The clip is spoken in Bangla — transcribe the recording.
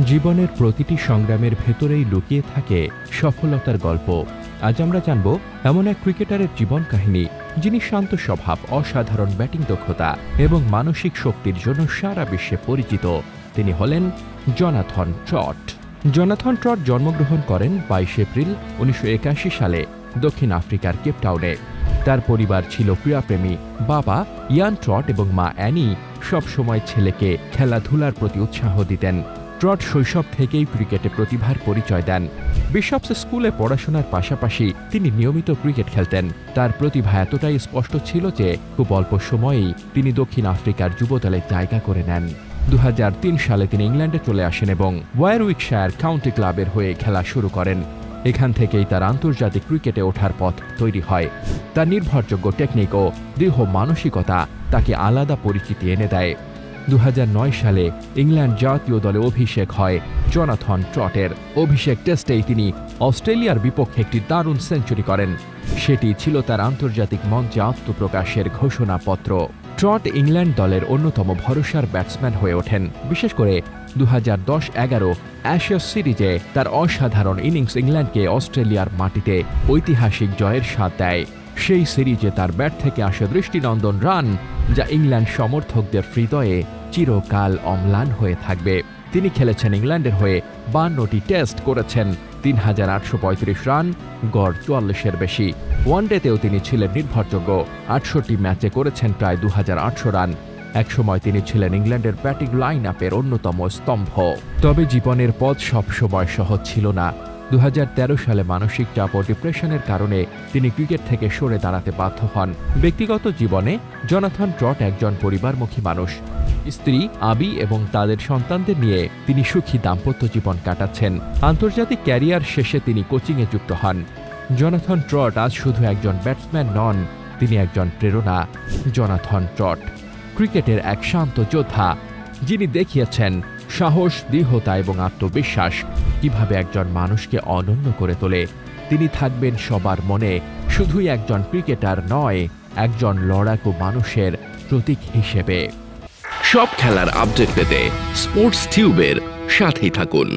জীবনের প্রতিটি সংগ্রামের ভেতরেই লুকিয়ে থাকে সফলতার গল্প। আজ আমরা জানব এমন এক ক্রিকেটারের জীবন কাহিনী, যিনি শান্ত স্বভাব, অসাধারণ ব্যাটিং দক্ষতা এবং মানসিক শক্তির জন্য সারা বিশ্বে পরিচিত। তিনি হলেন জোনাথন ট্রট। জোনাথন ট্রট জন্মগ্রহণ করেন 22 এপ্রিল 1981 সালে দক্ষিণ আফ্রিকার কেপটাউনে। তার পরিবার ছিল ক্রীড়াপ্রেমী। বাবা ইয়ান ট্রট এবং মা অ্যানি সবসময় ছেলেকে খেলাধুলার প্রতি উৎসাহ দিতেন। ট্রট শৈশব থেকেই ক্রিকেটে প্রতিভার পরিচয় দেন। বিশপস স্কুলে পড়াশোনার পাশাপাশি তিনি নিয়মিত ক্রিকেট খেলতেন। তার প্রতিভা এতটাই স্পষ্ট ছিল যে খুব অল্প সময়েই তিনি দক্ষিণ আফ্রিকার যুবদলে জায়গা করে নেন। 2003 সালে তিনি ইংল্যান্ডে চলে আসেন এবং ওয়ারউইকশায়ার কাউন্টি ক্লাবের হয়ে খেলা শুরু করেন। এখান থেকেই তার আন্তর্জাতিক ক্রিকেটে ওঠার পথ তৈরি হয়। তার নির্ভরযোগ্য টেকনিক ও দৃঢ় মানসিকতা তাকে আলাদা পরিচিতি এনে দেয়। 2009 সালে ইংল্যান্ড জাতীয় দলে অভিষেক হয় জোনাথন ট্রটের। অভিষেক টেস্টেই তিনি অস্ট্রেলিয়ার বিপক্ষে একটি দারুণ সেঞ্চুরি করেন। সেটি ছিল তার আন্তর্জাতিক মঞ্চে আত্মপ্রকাশের ঘোষণাপত্র। ট্রট ইংল্যান্ড দলের অন্যতম ভরসার ব্যাটসম্যান হয়ে ওঠেন। বিশেষ করে 2010-11 অ্যাশেজ সিরিজে তার অসাধারণ ইনিংস ইংল্যান্ডকে অস্ট্রেলিয়ার মাটিতে ঐতিহাসিক জয়ের স্বাদ দেয়। সেই সিরিজে তার ব্যাট থেকে আসে দৃষ্টিনন্দন রান, যা ইংল্যান্ড সমর্থকদের হৃদয়ে চিরকাল অম্লান হয়ে থাকবে। তিনি খেলেছেন ইংল্যান্ডের হয়ে 52টি টেস্ট, করেছেন 3835 রান, গড় 44-এর বেশি। ওয়ানডেতেও তিনি ছিলেন নির্ভরযোগ্য। 68 ম্যাচে করেছেন প্রায় 2800 রান। একসময় তিনি ছিলেন ইংল্যান্ডের ব্যাটিং লাইন আপের অন্যতম স্তম্ভ। তবে জীবনের পথ সবসময় সহজ ছিল না। 2013 সালে মানসিক চাপ ও ডিপ্রেশনের কারণে তিনি ক্রিকেট থেকে সরে দাঁড়াতে বাধ্য হন। ব্যক্তিগত জীবনে জোনাথন ট্রট একজন পরিবারমুখী মানুষ। স্ত্রী আবি এবং তাদের সন্তানদের নিয়ে তিনি সুখী দাম্পত্য জীবন কাটাচ্ছেন। আন্তর্জাতিক ক্যারিয়ার শেষে তিনি কোচিংয়ে যুক্ত হন। জোনাথন ট্রট আজ শুধু একজন ব্যাটসম্যান নন, তিনি একজন প্রেরণা। জোনাথন ট্রট ক্রিকেটের এক শান্ত যোদ্ধা, যিনি দেখিয়েছেন সাহস, দৃঢ়তা এবং আত্মবিশ্বাস কিভাবে একজন মানুষকে অনন্য করে তোলে। তিনি থাকবেন সবার মনে, শুধুই একজন ক্রিকেটার নয়, একজন লড়াকু মানুষের প্রতীক হিসেবে। সব খেলার আপডেট পেতে স্পোর্টস টিউবের সাথেই থাকুন।